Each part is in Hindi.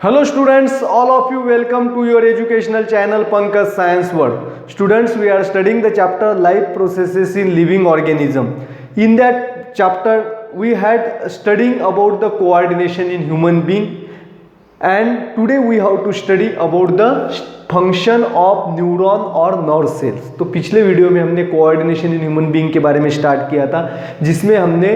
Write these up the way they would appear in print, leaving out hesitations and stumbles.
Hello students, all of you welcome to your educational channel Pankaj Science World. Students, we are studying the chapter life processes in living organism. In that chapter we had studying about the coordination in human being, and today we have to study about the function of neuron और नर्व सेल्स। तो पिछले वीडियो में हमने कोऑर्डिनेशन इन ह्यूमन बीइंग के बारे में स्टार्ट किया था, जिसमें हमने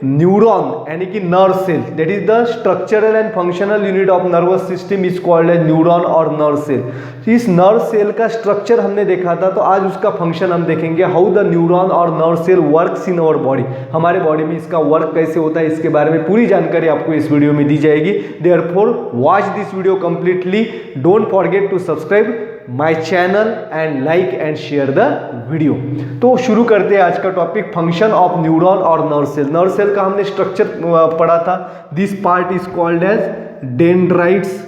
न्यूरॉन यानी कि nerve cell, that is the structural and functional unit of nervous system is called as neuron और नर्व सेल। तो इस नर्व सेल का स्ट्रक्चर हमने देखा था, तो आज उसका फंक्शन हम देखेंगे, हाउ द न्यूरॉन और nerve cell works in our body. हमारे बॉडी में इसका वर्क कैसे होता है, इसके बारे में पूरी जानकारी आपको इस वीडियो में दी जाएगी। Therefore watch this video completely, don't forget to subscribe my channel and like and share the video. तो शुरू करते हैं आज का टॉपिक, फंक्शन ऑफ न्यूरॉन और नर्व सेल। नर्व सेल का हमने स्ट्रक्चर पढ़ा था। This part is called as dendrites.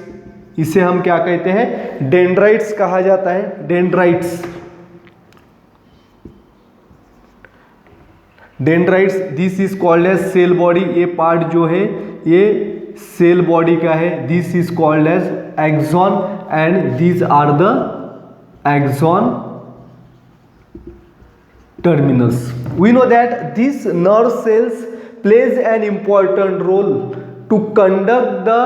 इसे हम क्या कहते हैं? डेंड्राइट्स कहा जाता है। Dendrites, dendrites this is called as cell body. ये पार्ट जो है ये सेल बॉडी का है। This is called as axon and these are the axon terminals. We know that this nerve cells plays an important role to conduct the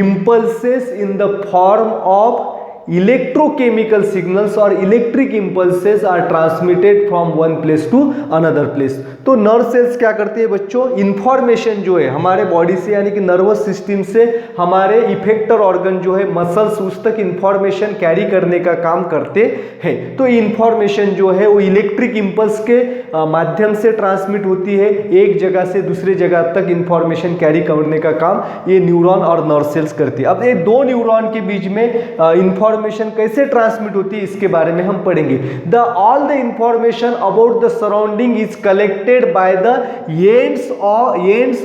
impulses in the form of electrochemical signals or electric impulses are transmitted from one place to another place। तो नर्व सेल्स क्या करते हैं बच्चों? इंफॉर्मेशन जो है हमारे बॉडी से यानी कि नर्वस सिस्टम से हमारे इफेक्टर ऑर्गन जो है मसल्स, उस तक इंफॉर्मेशन कैरी करने का काम करते हैं। तो इंफॉर्मेशन जो है वो इलेक्ट्रिक इंपल्स के माध्यम से ट्रांसमिट होती है। एक जगह से दूसरे जगह तक इंफॉर्मेशन कैरी करने का काम ये न्यूरॉन और नर्व सेल्स करती है। अब ये दो न्यूरॉन के बीच में इंफॉर्मेशन कैसे ट्रांसमिट होती है इसके बारे में हम पढ़ेंगे। The all the information about the surrounding is collected by the ends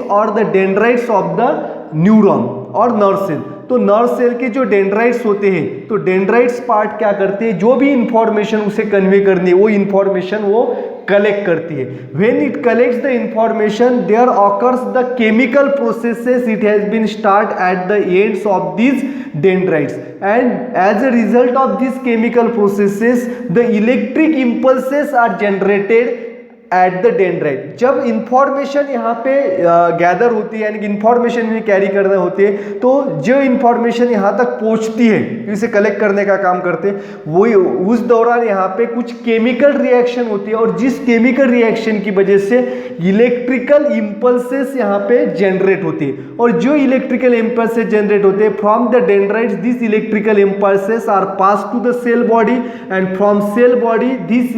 और the dendrites of the neuron और नर्व सेल। तो नर्व सेल के जो डेंड्राइट्स होते हैं, तो डेंड्राइट्स पार्ट क्या करते हैं? जो भी इंफॉर्मेशन उसे कन्वे करनी है वो इंफॉर्मेशन वो कलेक्ट करती है। When it collects the information there occurs the chemical processes it has been start at the ends of this dendrites and as a result of this chemical processes the electric impulses are generated at the dendrite. जब इंफॉर्मेशन यहाँ पे गैदर होती है यानी कि इंफॉर्मेशन में कैरी करना होती है, तो जो इंफॉर्मेशन यहाँ तक पहुँचती है, इसे कलेक्ट करने का काम करते हैं, वो उस दौरान यहाँ पे कुछ केमिकल रिएक्शन होती है, और जिस केमिकल रिएक्शन की वजह से इलेक्ट्रिकल इंपल्सेस यहाँ पे जनरेट होती है। और जो इलेक्ट्रिकल इंपल्सेस जनरेट होते हैं from the dendrites, this electrical impulses are pass to the cell body and from cell body this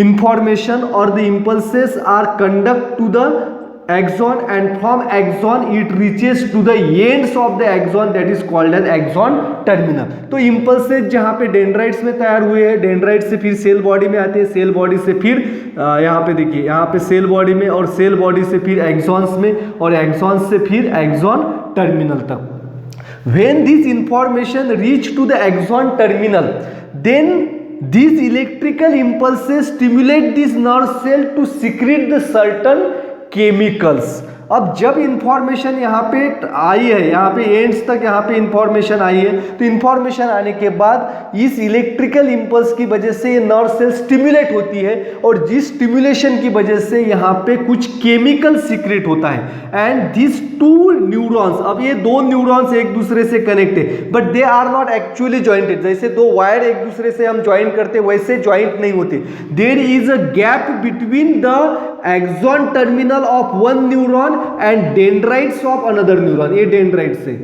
information or the impulses are conduct to the axon and from axon it reaches to the ends of the axon, that is called as axon terminal। तो impulses जहाँ पे डेंड्राइट्स में तैयार हुए हैं, डेंड्राइट से फिर सेल बॉडी में आते हैं, सेल बॉडी से फिर यहाँ पे देखिए, यहाँ पे सेल बॉडी में, और सेल बॉडी से फिर एक्सॉन्स में, और एक्सॉन्स से फिर एक्सॉन टर्मिनल तक। When this information reach to the axon terminal, then these electrical impulses stimulate this nerve cell to secrete the certain chemicals। अब जब इंफॉर्मेशन यहाँ पे आई है, यहाँ पे एंड्स तक यहाँ पे इंफॉर्मेशन आई है, तो इंफॉर्मेशन आने के बाद इस इलेक्ट्रिकल इंपल्स की वजह से ये नर्व सेल स्टिमुलेट होती है, और जिस स्टिमुलेशन की वजह से यहाँ पे कुछ केमिकल सीक्रेट होता है। एंड दिस टू न्यूरॉन्स, अब ये दो न्यूरॉन्स एक दूसरे से कनेक्ट है, but they are not actually jointed. जैसे दो वायर एक दूसरे से हम ज्वाइन करते वैसे ज्वाइंट नहीं होते। There is a gap between the axon terminal of one neuron and dendrites of another neuron. ये डेंड्राइट्स है,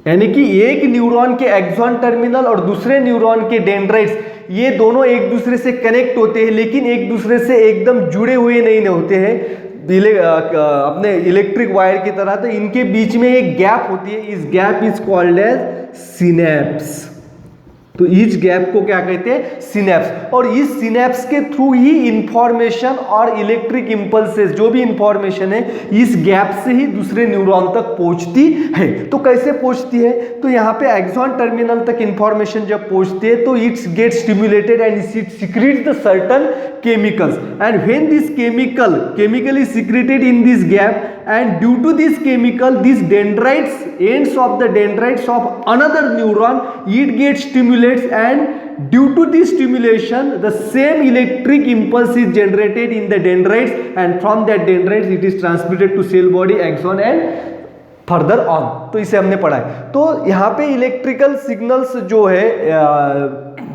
यानी कि एक न्यूरॉन के एक्सॉन टर्मिनल और दूसरे न्यूरॉन के डेंड्राइट्स, ये दोनों एक दूसरे से कनेक्ट होते हैं, लेकिन एक दूसरे से एकदम जुड़े हुए नहीं होते हैं अपने इलेक्ट्रिक वायर की तरह। तो इनके बीच में एक गैप होती है, इस gap is called as synapse. तो इस गैप को क्या कहते हैं? सिनेप्स। और इस सिनेप्स के थ्रू ही इंफॉर्मेशन और इलेक्ट्रिक इंपल्सेस, जो भी इंफॉर्मेशन है, इस गैप से ही दूसरे न्यूरॉन तक पहुंचती है। तो कैसे पहुंचती है? तो यहाँ पे एक्सॉन टर्मिनल तक इंफॉर्मेशन जब पहुंचती है तो it's get stimulated and it secrets the certain chemicals, and when this chemical is secreted in this gap, and due to this chemical, these dendrites, ends of the dendrites of another neuron, it gets stimulates, and due to this stimulation the same electric impulse is generated in the dendrites, and from that dendrites it is transmitted to cell body, axon and further on. तो इसे हमने पढ़ा है। तो यहाँ पे इलेक्ट्रिकल सिग्नल्स जो है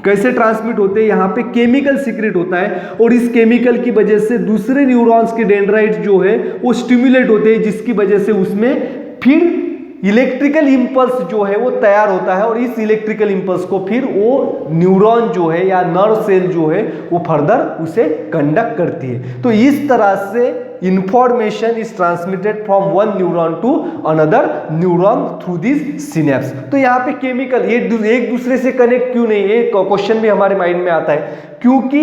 कैसे ट्रांसमिट होते हैं? यहाँ पे केमिकल सीक्रेट होता है और इस केमिकल की वजह से दूसरे न्यूरॉन्स के डेंड्राइट्स जो है वो स्टिमुलेट होते हैं, जिसकी वजह से उसमें फिर इलेक्ट्रिकल इंपल्स जो है वो तैयार होता है और इस इलेक्ट्रिकल इंपल्स को फिर वो न्यूरॉन जो है या नर्व सेल जो है वो फर्दर उसे कंडक्ट करती है। तो इस तरह से information is transmitted from one neuron to another neuron through this synapse. तो यहाँ पे केमिकल ये एक दूसरे से कनेक्ट क्यों नहीं है? क्वेश्चन भी हमारे माइंड में आता है, क्योंकि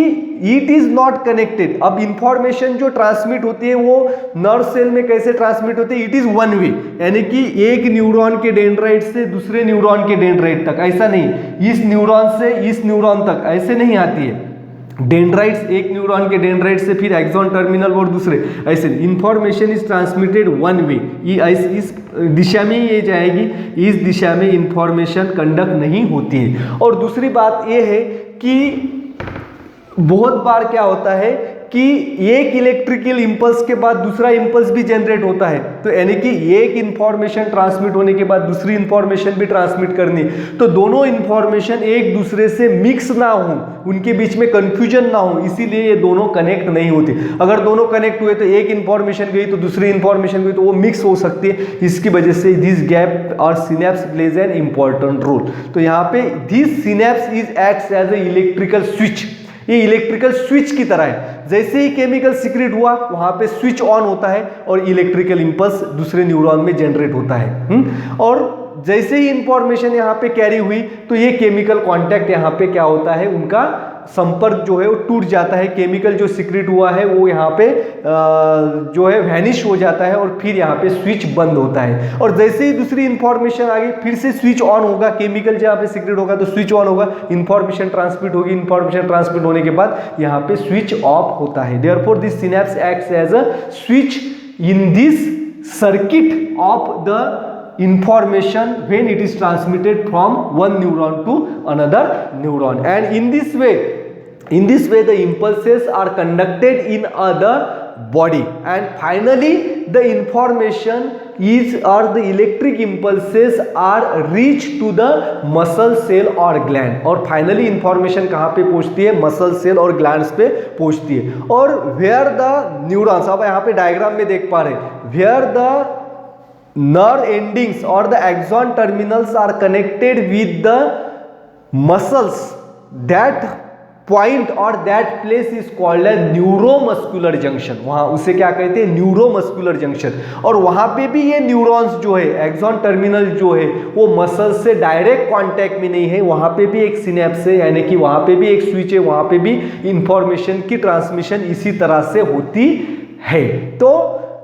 इट इज नॉट कनेक्टेड। अब इंफॉर्मेशन जो ट्रांसमिट होती है वो नर्व सेल में कैसे ट्रांसमिट होती है? इट इज वन वे, यानी कि एक न्यूरॉन के डेंड्राइट से दूसरे न्यूरॉन के डेंड्राइट तक, ऐसा नहीं इस न्यूरॉन से इस न्यूरॉन तक, ऐसे नहीं आती है। डेंड्राइट्स, एक न्यूरॉन के डेंड्राइट से फिर एक्सॉन टर्मिनल और दूसरे, ऐसे information is transmitted one way, इस दिशा में ये जाएगी, इस दिशा में इंफॉर्मेशन कंडक्ट नहीं होती है। और दूसरी बात ये है कि बहुत बार क्या होता है कि एक इलेक्ट्रिकल इंपल्स के बाद दूसरा इंपल्स भी जनरेट होता है, तो यानी कि एक इंफॉर्मेशन ट्रांसमिट होने के बाद दूसरी इंफॉर्मेशन भी ट्रांसमिट करनी, तो दोनों इंफॉर्मेशन एक दूसरे से मिक्स ना हो, उनके बीच में कंफ्यूजन ना हो, इसीलिए ये दोनों कनेक्ट नहीं होते। अगर दोनों कनेक्ट हुए तो एक इंफॉर्मेशन गई तो दूसरी इंफॉर्मेशन गई तो वो मिक्स हो सकती है, इसकी वजह से दिस गैप और synapse plays an important role. तो यहाँ पे this synapse is acts as a electrical switch, ये इलेक्ट्रिकल स्विच की तरह है। जैसे ही केमिकल सीक्रेट हुआ वहां पे स्विच ऑन होता है और इलेक्ट्रिकल इंपल्स दूसरे न्यूरॉन में जनरेट होता है। और जैसे ही इंफॉर्मेशन यहाँ पे कैरी हुई तो ये केमिकल कांटेक्ट यहाँ पे क्या होता है, उनका संपर्क जो है वो टूट जाता है। केमिकल जो सीक्रेट हुआ है वो यहाँ पे जो है वैनिश हो जाता है और फिर यहाँ पे स्विच बंद होता है। और जैसे ही दूसरी इंफॉर्मेशन आ गई फिर से स्विच ऑन होगा, केमिकल जहाँ पे सीक्रेट होगा तो स्विच ऑन होगा, इंफॉर्मेशन ट्रांसमिट होगी, इंफॉर्मेशन ट्रांसमिट होने के बाद यहाँ पे स्विच ऑफ होता है। Therefore this synapse acts as a switch in this circuit of the information when it is transmitted from one neuron to another neuron, and in this way the impulses are conducted in other body, and finally the information is or the electric impulses are reached to the muscle cell or gland, और फाइनली इंफॉर्मेशन कहाँ पे पहुंचती है? मसल सेल और ग्लैंड्स पे पहुंचती है। और वेयर द न्यूरॉन्स, अब यहाँ पे डायग्राम में देख पा रहे हैं, where the nerve endings or the axon terminals are connected with the muscles, that point or that place is called a neuromuscular junction। वहां उसे क्या कहते हैं? Neuromuscular junction. और वहां पे भी ये न्यूरॉन्स जो है, एक्सॉन टर्मिनल जो है, वो मसल से डायरेक्ट कांटेक्ट में नहीं है, वहां पे भी एक सिनेप्स है, यानी कि वहां पे भी एक स्विच है, वहां पे भी इंफॉर्मेशन की ट्रांसमिशन इसी तरह से होती है। तो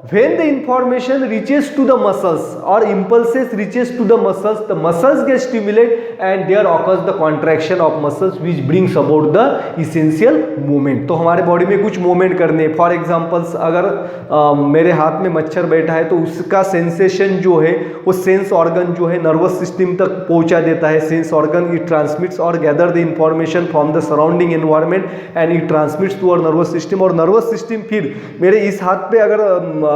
when the information reaches to the muscles or impulses reaches to the muscles get stimulated and there occurs the contraction of muscles which brings about the essential movement। तो हमारे बॉडी में कुछ मूवमेंट करने, फॉर एग्जांपल्स अगर मेरे हाथ में मच्छर बैठा है तो उसका सेंसेशन जो है वो सेंस ऑर्गन जो है नर्वस सिस्टम तक पहुंचा देता है। सेंस ऑर्गन इट ट्रांसमिट्स और gather the information from the surrounding environment and it transmits to our nervous system, और नर्वस सिस्टम फिर मेरे इस हाथ पे अगर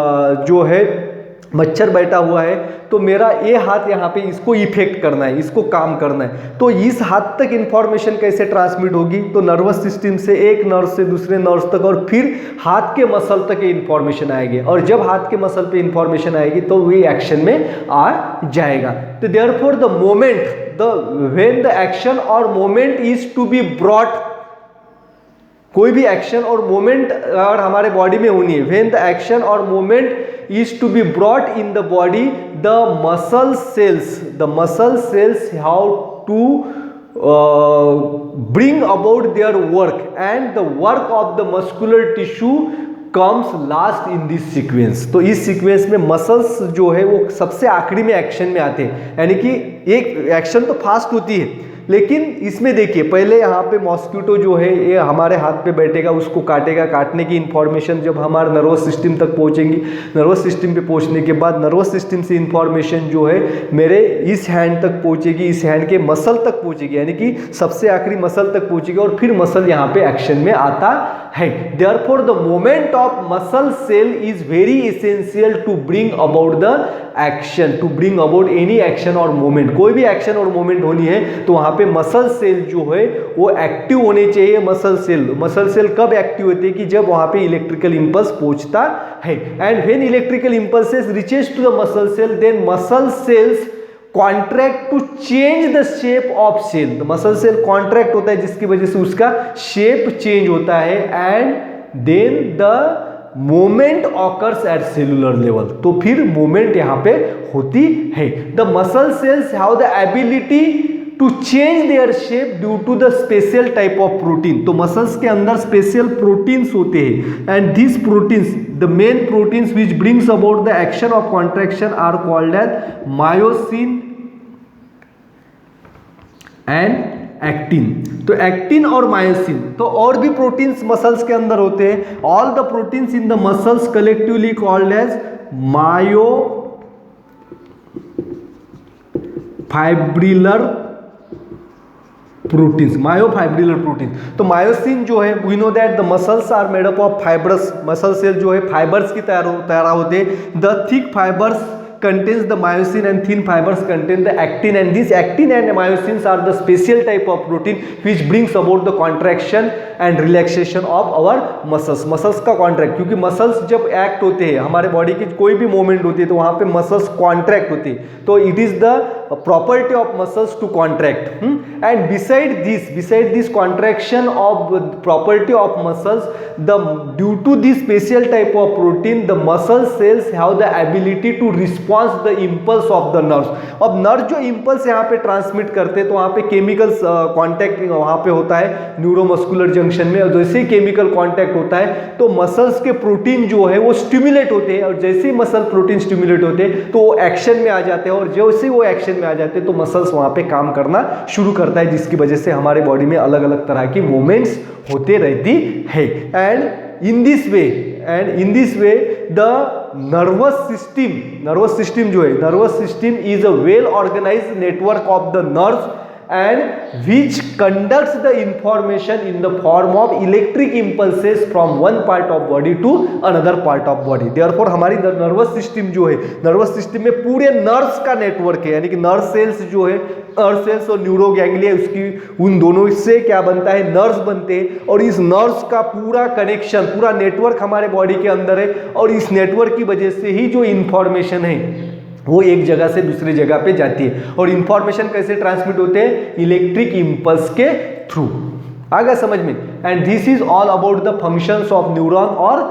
जो है मच्छर बैठा हुआ है तो मेरा ये हाथ यहाँ पे इसको इफेक्ट करना है, इसको काम करना है, तो इस हाथ तक इंफॉर्मेशन कैसे ट्रांसमिट होगी? तो नर्वस सिस्टम से एक नर्व से दूसरे नर्व तक और फिर हाथ के मसल तक ये इंफॉर्मेशन आएगी, और जब हाथ के मसल पे इंफॉर्मेशन आएगी तो वो एक्शन में आ जाएगा। तो therefore the moment, when the action और moment is to be brought, कोई भी एक्शन और मोमेंट अगर हमारे बॉडी में होनी है, व्हेन द एक्शन और moment is to be brought in the body, the muscle cells have to bring about their work, and the work of the muscular tissue comes last in this sequence. तो इस सीक्वेंस में मसल्स जो है वो सबसे आखिरी में एक्शन में आते हैं, यानी कि एक एक्शन तो फास्ट होती है, लेकिन इसमें देखिए पहले यहाँ पे मॉस्किटो जो है ये हमारे हाथ पे बैठेगा, उसको काटेगा, काटने की इंफॉर्मेशन जब हमारे नर्वस सिस्टम तक पहुँचेंगी, नर्वस सिस्टम पे पहुँचने के बाद नर्वस सिस्टम से इंफॉर्मेशन जो है मेरे इस हैंड तक पहुँचेगी, इस हैंड के मसल तक पहुँचेगी, यानी कि सबसे आखिरी मसल तक पहुँचेगी, और फिर मसल यहाँ पे एक्शन में आता है. Therefore the moment of muscle cell is very essential to bring about the action, to bring about any action और मोमेंट. कोई भी एक्शन और मोमेंट होनी है तो वहां पे मसल सेल जो है वो एक्टिव होने चाहिए. मसल सेल कब एक्टिव होते हैं कि जब वहां पे इलेक्ट्रिकल इंपल्स पहुंचता है. And when electrical impulses reaches to the muscle cell, then muscle cells contract to change the shape of cell. Muscle cell contract होता है जिसकी वजह से उसका शेप चेंज होता है, and then the moment occurs at cellular level. तो फिर मोमेंट यहां पे होती है. The muscle cells have the ability to change their shape due to the special type of protein. तो मसल्स के अंदर स्पेशल प्रोटीन्स होते हैं, and this proteins, the main proteins which brings about the action of contraction are called as myosin and actin. तो एक्टिन और मायोसिन, तो और भी प्रोटीन्स मसल्स के अंदर होते हैं. All the proteins in the muscles collectively called as myo fibrillar proteins, myofibrillar protein. तो मायोसिन जो है, we know that the muscles are made up of fibres. Muscle cell जो है फाइबर्स की तैयार होते हैं. The thick fibres contains the myosin and thin fibers contain the actin, and these actin and myosins are the special type of protein which brings about the contraction and relaxation of our muscles. Muscles का कॉन्ट्रैक्ट, क्योंकि मसल्स जब एक्ट होते हैं, हमारे बॉडी की कोई भी मूवमेंट होती है तो वहाँ पे मसल्स कॉन्ट्रैक्ट होती है. तो it is the property of muscles to contract. And beside this contraction of property of muscles, due to this special type of protein, the muscle cells have the ability to respond the impulse of the nerves. अब नर्व जो इंपल्स यहाँ पे ट्रांसमिट करते हैं, तो वहाँ पे केमिकल कांटेक्ट वहाँ पे होता है न्यूरोमस्कुलर जंक्शन में, और जैसे ही केमिकल कांटेक्ट होता है तो मसल्स के प्रोटीन जो है वो स्टिमुलेट होते हैं, और जैसे ही मसल प्रोटीन स्टिमुलेट होते हैं तो वो एक्शन में आ जाते हैं, और जैसे ही वो एक्शन में आ जाते हैं तो मसल्स वहाँ पे काम करना शुरू करता है, जिसकी वजह से हमारे बॉडी में अलग अलग तरह की मूवमेंट्स होते रहती है. And in this way the nervous system is a well organised network of the nerves and which conducts the information in the form of electric impulses from one part of body to another part of body. Therefore हमारी नर्वस सिस्टम जो है, नर्वस सिस्टम में पूरे नर्व्स का नेटवर्क है, यानी कि नर्व सेल्स जो है, नर्व सेल्स और न्यूरो गैंग्लिया, उसकी उन दोनों से क्या बनता है, नर्व्स बनते हैं, और इस नर्व्स का पूरा कनेक्शन, पूरा नेटवर्क हमारे बॉडी के अंदर है, और इस नेटवर्क की वजह से ही जो इंफॉर्मेशन है वो एक जगह से दूसरी जगह पे जाती है. और इंफॉर्मेशन कैसे ट्रांसमिट होते हैं, इलेक्ट्रिक इंपल्स के थ्रू. आ गया समझ में. And this is all about the functions of neuron और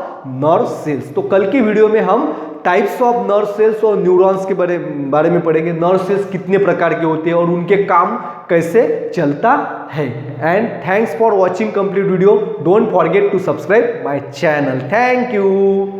नर्व सेल्स. तो कल की वीडियो में हम टाइप्स ऑफ नर्व सेल्स और न्यूरॉन्स के बारे में पढ़ेंगे. नर्व सेल्स कितने प्रकार के होते हैं और उनके काम कैसे चलता है. And thanks for watching complete video. Don't forget to subscribe my channel. Thank you.